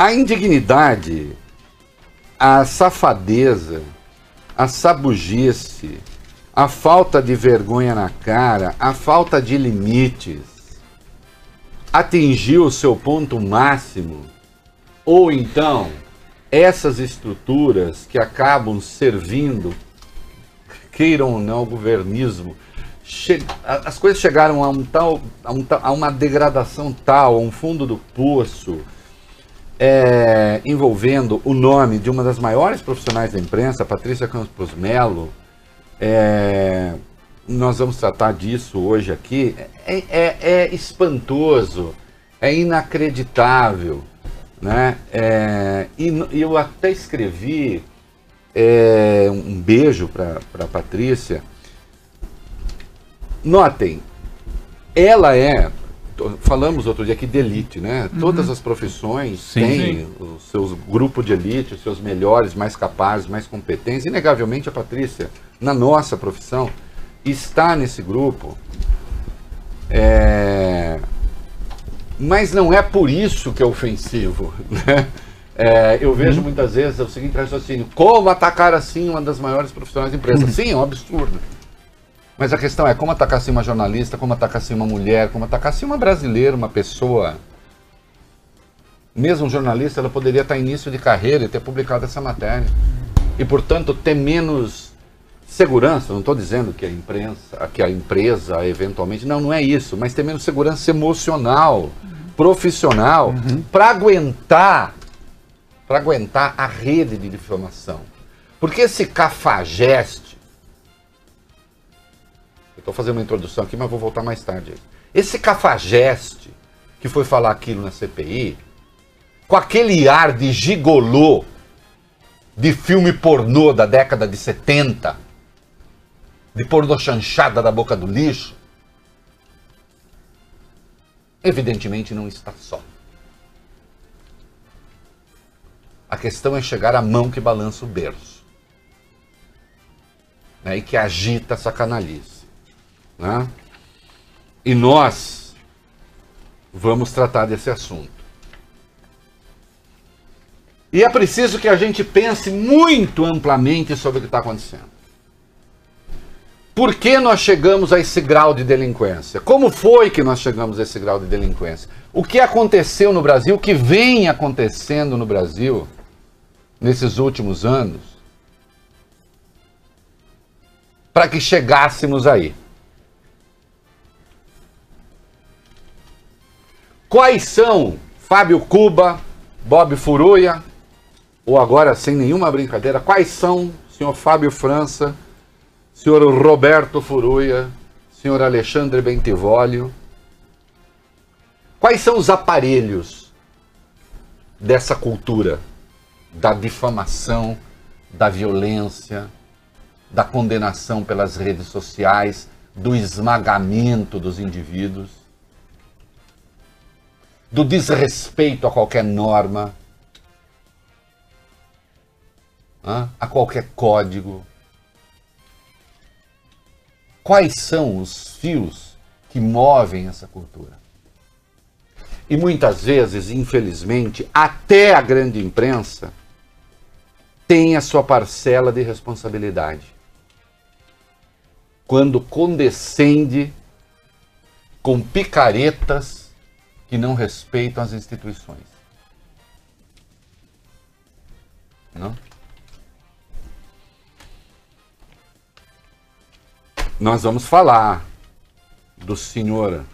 A indignidade, a safadeza, a sabugice, a falta de vergonha na cara, a falta de limites atingiu o seu ponto máximo, ou então essas estruturas que acabam servindo, queiram ou não, ao governismo, as coisas chegaram a uma degradação tal, a um fundo do poço, envolvendo o nome de uma das maiores profissionais da imprensa, Patrícia Campos Melo. Nós vamos tratar disso hoje aqui. É espantoso, é inacreditável, né? E eu até escrevi um beijo para Patrícia. Notem, ela falamos outro dia aqui de elite, né? Todas as profissões têm os seus grupos de elite, os seus melhores, mais capazes, mais competentes. Inegavelmente a Patrícia, na nossa profissão, está nesse grupo. Mas não é por isso que é ofensivo, né? Eu vejo muitas vezes o seguinte raciocínio: como atacar assim uma das maiores profissionais da empresa? Sim, é um absurdo. Mas a questão é como atacar assim uma jornalista, como atacar assim uma mulher, como atacar assim uma brasileira, uma pessoa. Mesmo um jornalista, ela poderia estar em início de carreira e ter publicado essa matéria. E, portanto, ter menos segurança. Não estou dizendo que a empresa eventualmente... Não é isso. Mas ter menos segurança emocional, profissional, para aguentar a rede de difamação. Porque esse cafajeste... Estou fazendo uma introdução aqui, mas vou voltar mais tarde. Esse cafajeste que foi falar aquilo na CPI, com aquele ar de gigolô, de filme pornô da década de 70, de pornô chanchada da boca do lixo, evidentemente não está só. A questão é chegar à mão que balança o berço, né, e que agita essa canalice. Né? E nós vamos tratar desse assunto. E é preciso que a gente pense muito amplamente sobre o que está acontecendo. Por que nós chegamos a esse grau de delinquência? Como foi que nós chegamos a esse grau de delinquência? O que aconteceu no Brasil, o que vem acontecendo no Brasil nesses últimos anos, para que chegássemos aí? Quais são Fábio Cuba, Bob Furuia, ou agora sem nenhuma brincadeira, quais são senhor Fábio França, senhor Roberto Furuia, senhor Alexandre Bentivolio? Quais são os aparelhos dessa cultura da difamação, da violência, da condenação pelas redes sociais, do esmagamento dos indivíduos, do desrespeito a qualquer norma, a qualquer código? Quais são os fios que movem essa cultura? E muitas vezes, infelizmente, até a grande imprensa tem a sua parcela de responsabilidade quando condescende com picaretas que não respeitam as instituições. Não? Nós vamos falar do senhor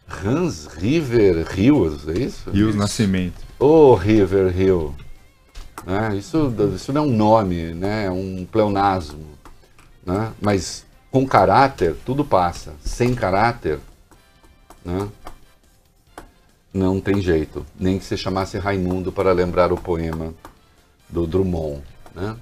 Hans River Rios, é isso? Rios Nascimento. Ô, River Rio. Isso não é um nome, né? É um pleonasmo. Né? Mas com caráter, tudo passa. Sem caráter, né? Não tem jeito. Nem que se chamasse Raimundo para lembrar o poema do Drummond. Né?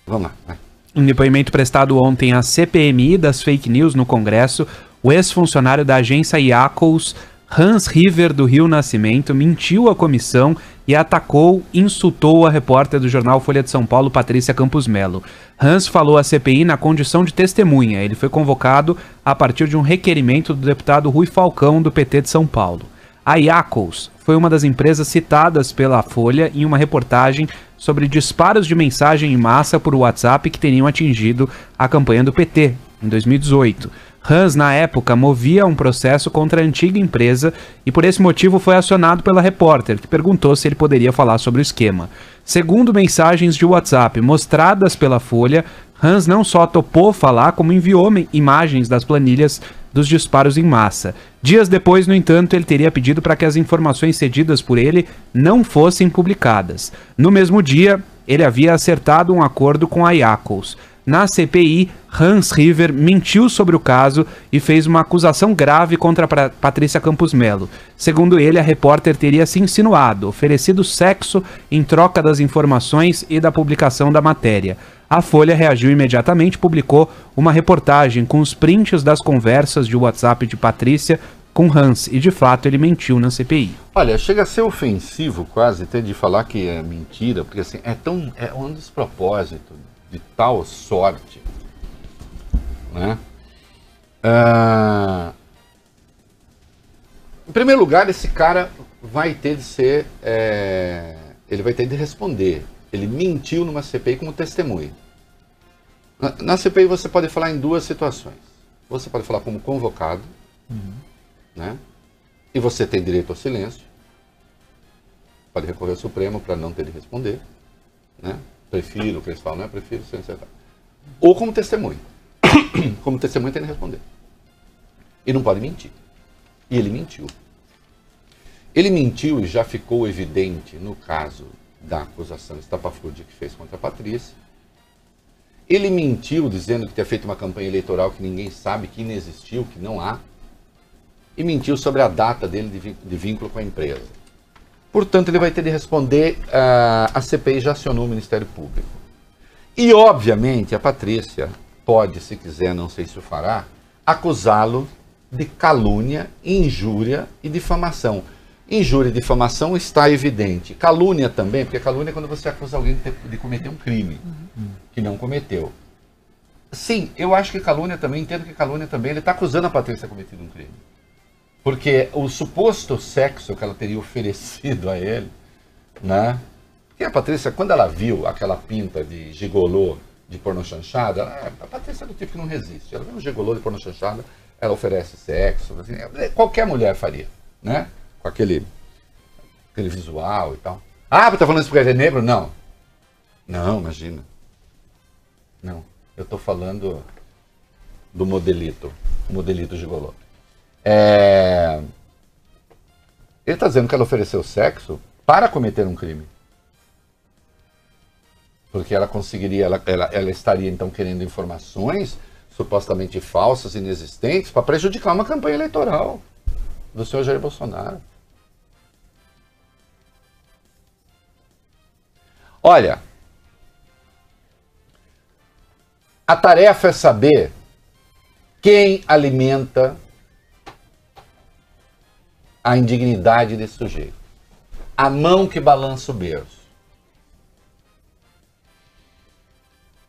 Vamos lá, vai. Em depoimento prestado ontem à CPMI das fake news no Congresso, o ex-funcionário da agência Iacos, Hans River do Rio Nascimento, mentiu à comissão e atacou, insultou a repórter do jornal Folha de São Paulo, Patrícia Campos Melo. Hans falou à CPI na condição de testemunha. Ele foi convocado a partir de um requerimento do deputado Rui Falcão, do PT de São Paulo. A Iacos foi uma das empresas citadas pela Folha em uma reportagem sobre disparos de mensagem em massa por WhatsApp que teriam atingido a campanha do PT em 2018. Hans, na época, movia um processo contra a antiga empresa e por esse motivo foi acionado pela repórter, que perguntou se ele poderia falar sobre o esquema. Segundo mensagens de WhatsApp mostradas pela Folha, Hans não só topou falar, como enviou imagens das planilhas dos disparos em massa. Dias depois, no entanto, ele teria pedido para que as informações cedidas por ele não fossem publicadas. No mesmo dia, ele havia acertado um acordo com a Iacos. Na CPI, Hans River mentiu sobre o caso e fez uma acusação grave contra Patrícia Campos Melo. Segundo ele, a repórter teria se insinuado, oferecido sexo em troca das informações e da publicação da matéria. A Folha reagiu imediatamente e publicou uma reportagem com os prints das conversas de WhatsApp de Patrícia com Hans, e de fato ele mentiu na CPI. Olha, chega a ser ofensivo quase ter de falar que é mentira, porque assim, é um despropósito de tal sorte, né? Em primeiro lugar, esse cara vai ter de ser, ele vai ter de responder. Ele mentiu numa CPI como testemunha. Na CPI você pode falar em duas situações. Você pode falar como convocado, né? E você tem direito ao silêncio. Pode recorrer ao Supremo para não ter de responder, né? Prefiro, o que eles falam, não é prefiro, silêncio. Ou como testemunha. Como testemunha tem de responder. E não pode mentir. E ele mentiu. Ele mentiu e já ficou evidente no caso da acusação estapafúrdia que fez contra a Patrícia. Ele mentiu dizendo que tinha feito uma campanha eleitoral que ninguém sabe, que inexistiu, que não há. E mentiu sobre a data dele de vínculo com a empresa. Portanto, ele vai ter de responder, a CPI já acionou o Ministério Público. E, obviamente, a Patrícia pode, se quiser, não sei se o fará, acusá-lo de calúnia, injúria e difamação. Injúria e difamação está evidente. Calúnia também, porque calúnia é quando você acusa alguém de cometer um crime que não cometeu. Sim, eu acho que calúnia também, entendo que calúnia também, ele está acusando a Patrícia de cometido um crime. Porque o suposto sexo que ela teria oferecido a ele, né? Porque a Patrícia, quando ela viu aquela pinta de gigolô de pornochanchada, a Patrícia é do tipo que não resiste. Ela vê um gigolô de pornochanchada, ela oferece sexo, assim, qualquer mulher faria, né? Com aquele visual e tal. Ah, tá falando isso porque ele é negro? Não. Não, imagina. Não. Eu tô falando do modelito. O modelito gigolô. Ele está dizendo que ela ofereceu sexo para cometer um crime. Porque ela conseguiria, ela estaria então querendo informações supostamente falsas, inexistentes, para prejudicar uma campanha eleitoral do senhor Jair Bolsonaro. Olha, a tarefa é saber quem alimenta a indignidade desse sujeito. A mão que balança o berço.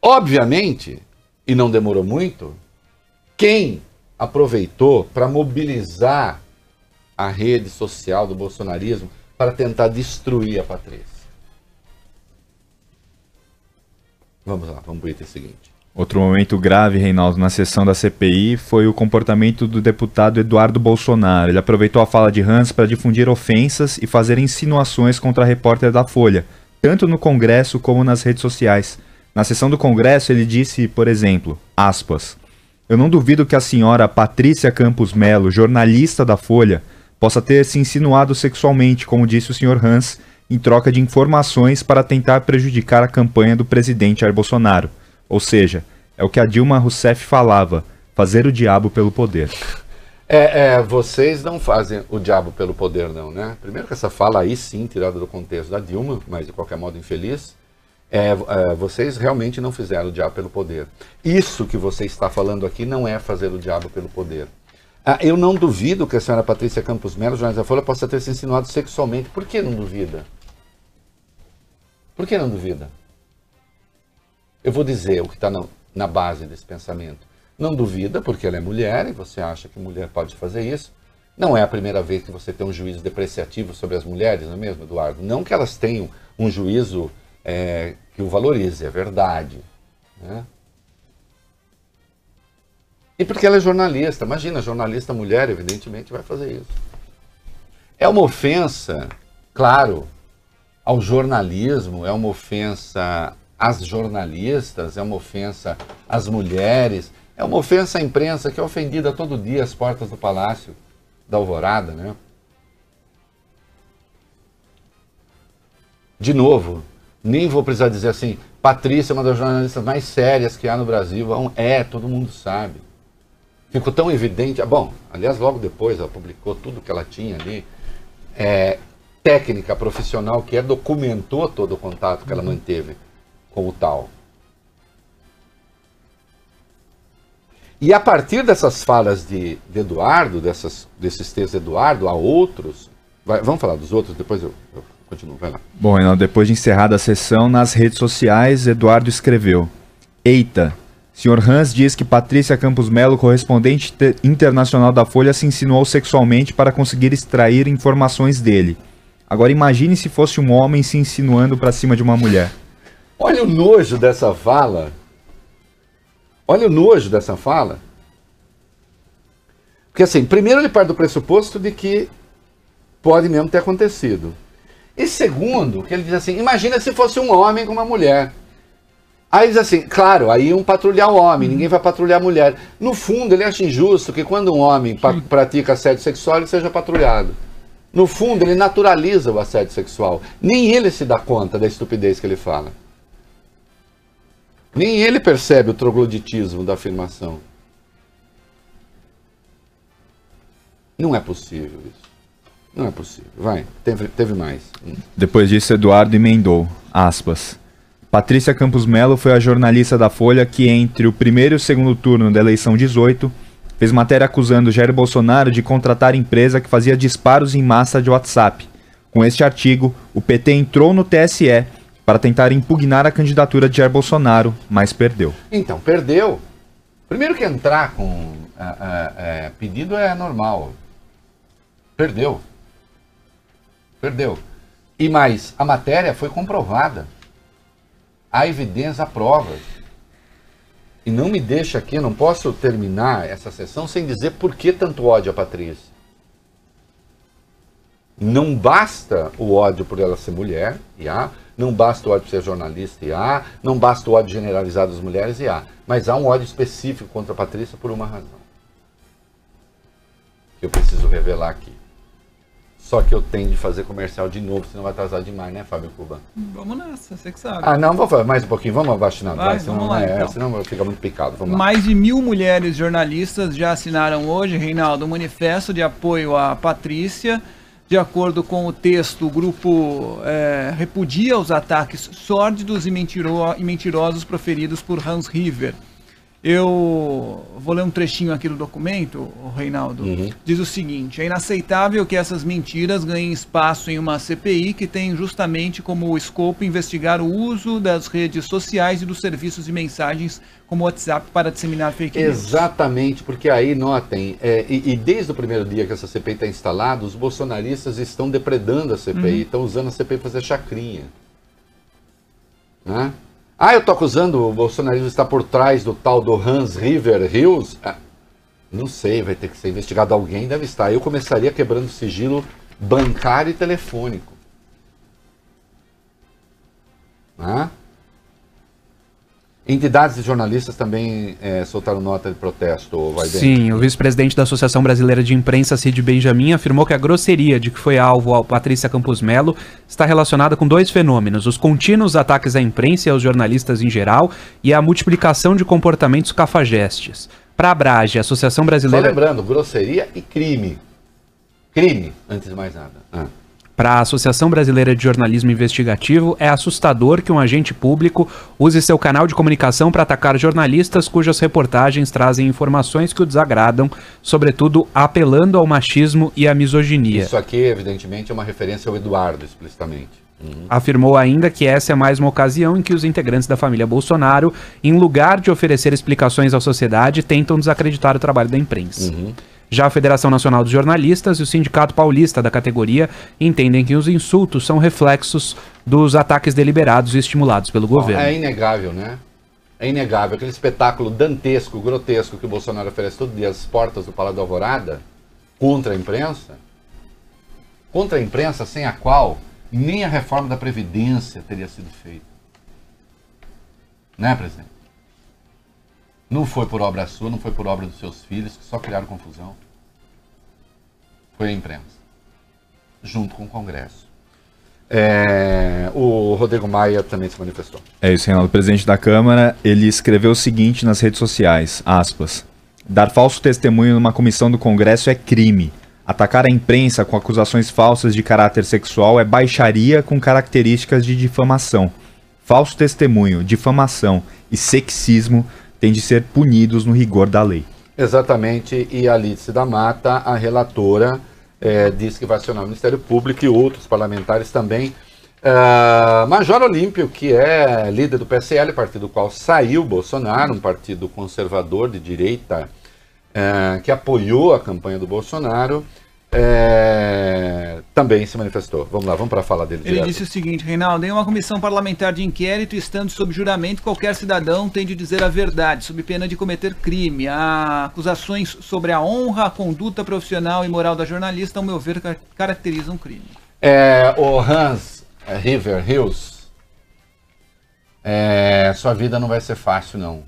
Obviamente, e não demorou muito, quem aproveitou para mobilizar a rede social do bolsonarismo para tentar destruir a Patrícia. Vamos lá, vamos para o item seguinte. Outro momento grave, Reinaldo, na sessão da CPI foi o comportamento do deputado Eduardo Bolsonaro. Ele aproveitou a fala de Hans para difundir ofensas e fazer insinuações contra a repórter da Folha, tanto no Congresso como nas redes sociais. Na sessão do Congresso ele disse, por exemplo, aspas, "Eu não duvido que a senhora Patrícia Campos Melo, jornalista da Folha, possa ter se insinuado sexualmente, como disse o senhor Hans, em troca de informações para tentar prejudicar a campanha do presidente Jair Bolsonaro. Ou seja, é o que a Dilma Rousseff falava, fazer o diabo pelo poder." Vocês não fazem o diabo pelo poder, não, né? Primeiro que essa fala aí sim, tirada do contexto da Dilma, mas de qualquer modo infeliz, vocês realmente não fizeram o diabo pelo poder. Isso que você está falando aqui não é fazer o diabo pelo poder. Eu não duvido que a senhora Patrícia Campos Melo, jornalista da Folha, possa ter se insinuado sexualmente. Por que não duvida? Por que não duvida? Eu vou dizer o que está na base desse pensamento. Não duvida porque ela é mulher e você acha que mulher pode fazer isso. Não é a primeira vez que você tem um juízo depreciativo sobre as mulheres, não é mesmo, Eduardo? Não que elas tenham um juízo que o valorize, é verdade. Né? E porque ela é jornalista. Imagina, jornalista mulher, evidentemente, vai fazer isso. É uma ofensa, claro, ao jornalismo, é uma ofensa às jornalistas, é uma ofensa às mulheres, é uma ofensa à imprensa que é ofendida todo dia às portas do Palácio da Alvorada, né? De novo, nem vou precisar dizer assim, Patrícia é uma das jornalistas mais sérias que há no Brasil. Todo mundo sabe. Ficou tão evidente. Bom, aliás, logo depois ela publicou tudo que ela tinha ali. Técnica profissional que documentou todo o contato que ela manteve com o tal. E a partir dessas falas de Eduardo, desses textos de Eduardo, há outros. Vamos falar dos outros, depois eu continuo, vai lá. Bom, Reinaldo, depois de encerrada a sessão, nas redes sociais, Eduardo escreveu: Eita, Sr. Hans diz que Patrícia Campos Melo, correspondente internacional da Folha, se insinuou sexualmente para conseguir extrair informações dele. Agora imagine se fosse um homem se insinuando para cima de uma mulher. Olha o nojo dessa fala. Olha o nojo dessa fala. Porque assim, primeiro ele parte do pressuposto de que pode mesmo ter acontecido. E segundo, que ele diz assim, imagina se fosse um homem com uma mulher. Aí diz assim, claro, aí iam patrulhar o homem, ninguém vai patrulhar a mulher. No fundo, ele acha injusto que quando um homem pratica assédio sexual, ele seja patrulhado. No fundo, ele naturaliza o assédio sexual. Nem ele se dá conta da estupidez que ele fala. Nem ele percebe o trogloditismo da afirmação. Não é possível isso. Não é possível. Vai, teve mais. Depois disso, Eduardo emendou, aspas, Patrícia Campos Melo foi a jornalista da Folha que, entre o primeiro e o segundo turno da eleição 18, fez matéria acusando Jair Bolsonaro de contratar empresa que fazia disparos em massa de WhatsApp. Com este artigo, o PT entrou no TSE para tentar impugnar a candidatura de Jair Bolsonaro, mas perdeu. Então, perdeu. Primeiro que entrar com pedido é normal. Perdeu. Perdeu. E mais, a matéria foi comprovada. Há evidência, há provas. E não me deixa aqui, eu não posso terminar essa sessão sem dizer por que tanto ódio a Patrícia. Não basta o ódio por ela ser mulher, e há. Não basta o ódio por ser jornalista, e há. Não basta o ódio generalizado das mulheres, e há. Mas há um ódio específico contra a Patrícia por uma razão. Que eu preciso revelar aqui. Só que eu tenho de fazer comercial de novo, senão vai atrasar demais, né, Fábio Cuba? Vamos nessa, você que sabe. Ah, não, vou fazer mais um pouquinho, vamos abaixar, vamos lá, então. Senão fica muito picado. Vamos lá. Mais de 1000 mulheres jornalistas já assinaram hoje, Reinaldo, um manifesto de apoio à Patrícia. De acordo com o texto, o grupo repudia os ataques sórdidos e mentirosos proferidos por Hans River. Eu vou ler um trechinho aqui do documento, Reinaldo. Diz o seguinte: é inaceitável que essas mentiras ganhem espaço em uma CPI que tem justamente como escopo investigar o uso das redes sociais e dos serviços de mensagens como o WhatsApp para disseminar fake news. Exatamente, porque aí notem, e desde o primeiro dia que essa CPI está instalada, os bolsonaristas estão depredando a CPI, estão usando a CPI para fazer chacrinha. Né? Ah, eu estou acusando o bolsonarismo está por trás do tal do Hans River Hills? Não sei, vai ter que ser investigado. Alguém deve estar. Eu começaria quebrando o sigilo bancário e telefônico. Entidades e jornalistas também soltaram nota de protesto, vai bem? Sim, o vice-presidente da Associação Brasileira de Imprensa, Cid Benjamin, afirmou que a grosseria de que foi alvo a Patrícia Campos Melo está relacionada com dois fenômenos: os contínuos ataques à imprensa e aos jornalistas em geral e a multiplicação de comportamentos cafajestes. Para a Abrage, a Associação Brasileira... Só lembrando, grosseria e crime. Crime, antes de mais nada. Para a Associação Brasileira de Jornalismo Investigativo, é assustador que um agente público use seu canal de comunicação para atacar jornalistas cujas reportagens trazem informações que o desagradam, sobretudo apelando ao machismo e à misoginia. Isso aqui, evidentemente, é uma referência ao Eduardo, explicitamente. Afirmou ainda que essa é mais uma ocasião em que os integrantes da família Bolsonaro, em lugar de oferecer explicações à sociedade, tentam desacreditar o trabalho da imprensa. Já a Federação Nacional dos Jornalistas e o Sindicato Paulista da categoria entendem que os insultos são reflexos dos ataques deliberados e estimulados pelo governo. É inegável, né? É inegável. Aquele espetáculo dantesco, grotesco que o Bolsonaro oferece todo dia às portas do Palácio da Alvorada contra a imprensa sem a qual nem a reforma da Previdência teria sido feita. Né, presidente? Não foi por obra sua, não foi por obra dos seus filhos, que só criaram confusão. Foi a imprensa, junto com o Congresso. O Rodrigo Maia também se manifestou. É isso, Reinaldo. O presidente da Câmara, ele escreveu o seguinte nas redes sociais, aspas, dar falso testemunho numa comissão do Congresso é crime. Atacar a imprensa com acusações falsas de caráter sexual é baixaria com características de difamação. Falso testemunho, difamação e sexismo têm de ser punidos no rigor da lei. Exatamente, e a Alice da Mata, a relatora, diz que vai acionar o Ministério Público e outros parlamentares também. Major Olímpio, que é líder do PSL, partido do qual saiu Bolsonaro, um partido conservador de direita, que apoiou a campanha do Bolsonaro, também se manifestou. Vamos lá, vamos para a fala dele. Ele disse o seguinte: Reinaldo, em uma comissão parlamentar de inquérito, estando sob juramento, qualquer cidadão tem de dizer a verdade, sob pena de cometer crime. Há acusações sobre a honra, a conduta profissional e moral da jornalista, ao meu ver, caracterizam um crime. O Hans River Hills, sua vida não vai ser fácil, não.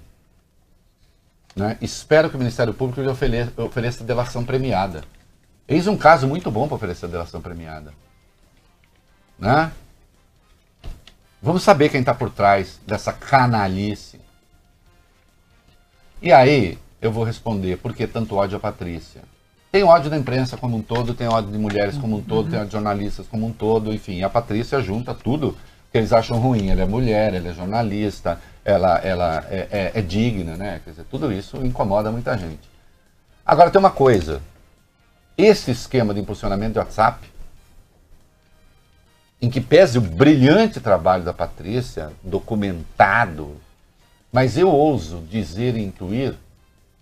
Né? Espero que o Ministério Público lhe ofereça delação premiada. Eis um caso muito bom para oferecer delação premiada. Né? Vamos saber quem está por trás dessa canalice. E aí eu vou responder por que tanto ódio a Patrícia. Tem ódio da imprensa como um todo, tem ódio de mulheres como um todo, tem ódio de jornalistas como um todo, enfim. A Patrícia junta tudo que eles acham ruim. Ela é mulher, ela é jornalista, ela é digna, né? Quer dizer, tudo isso incomoda muita gente. Agora tem uma coisa. Esse esquema de impulsionamento de WhatsApp, em que pese o brilhante trabalho da Patrícia, documentado, mas eu ouso dizer e intuir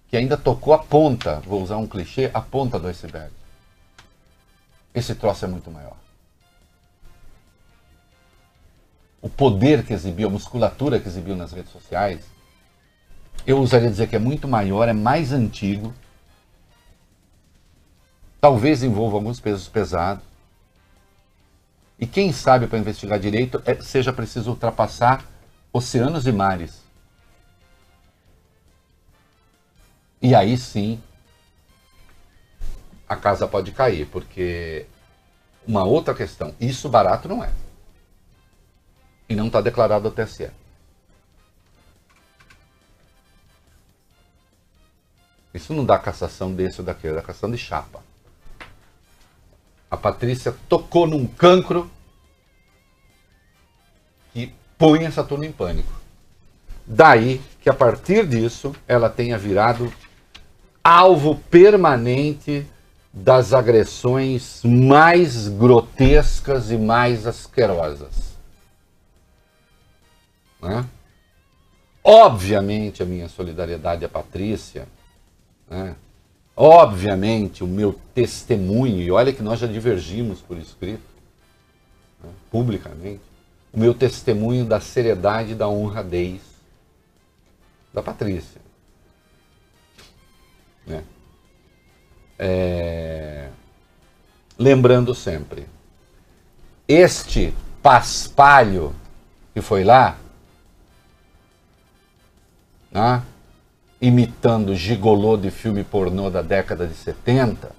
que ainda tocou a ponta, vou usar um clichê, a ponta do iceberg. Esse troço é muito maior. O poder que exibiu, a musculatura que exibiu nas redes sociais, eu ousaria dizer que é muito maior, é mais antigo, talvez envolva alguns pesos pesados. E quem sabe, para investigar direito, seja preciso ultrapassar oceanos e mares. E aí sim, a casa pode cair, porque uma outra questão, isso barato não é. E não está declarado ao TSE. Isso não dá cassação desse ou daquele, dá cassação de chapa. A Patrícia tocou num cancro que põe essa turma em pânico. Daí que a partir disso ela tenha virado alvo permanente das agressões mais grotescas e mais asquerosas. Né? Obviamente a minha solidariedade à Patrícia, né? Obviamente, o meu testemunho, e olha que nós já divergimos por escrito, né, publicamente, o meu testemunho da seriedade e da honradez da Patrícia. Né? Lembrando sempre, este paspalho que foi lá, né, imitando gigolô de filme pornô da década de 70,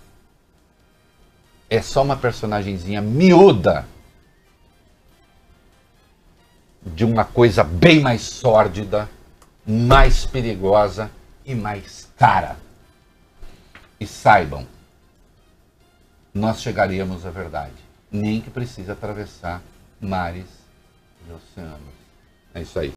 é só uma personagenzinha miúda de uma coisa bem mais sórdida, mais perigosa e mais cara. E saibam, nós chegaríamos à verdade, nem que precise atravessar mares e oceanos. É isso aí.